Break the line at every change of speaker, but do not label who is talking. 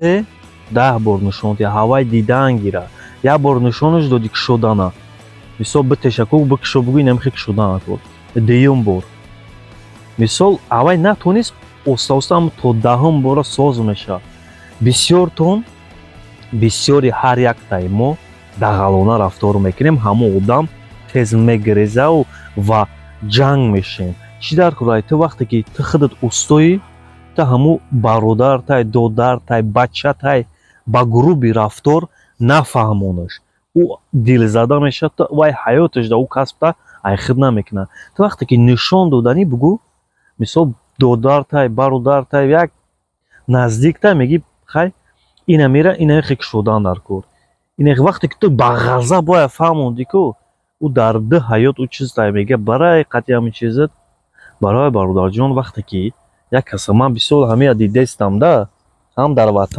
10 бор нишонт я ҳавай дидан гира як бор нишонаш доди кушодана мисол битешакук бикушо бугӯ инам хе кушодана кор дуюм бор мисол ҳавай натонист оста оста то 10 бора соз меша бисёртон бисёри ҳар яктаи мо дағалона рафтор мекунем ҳамо одам тез мегрезаву ва ҷанг мешем чӣ дар курай ту вақте ки ту худат устоӣ ту ҳамо бародартай додартай бачатай ба груби рафтор нафаҳмонаш ӯ дилзада мешавад ту вай ҳаёташ дар ӯ касбта айхид намекунад ту вақте ки нишон доданӣ бугӯ мисол додартай бародартай як наздиктай мегӣ хай ина мера ина хе кушодан дар кор ина вақте ки ту ба ғазаб боя фаҳмонди ку ӯ дар ду ҳаёт ӯ чизтай мега барои қатъи ҳамин чизат барои бародарҷон вақте ки як каса ман бисёр ҳамея дидестам да ҳам дар ватан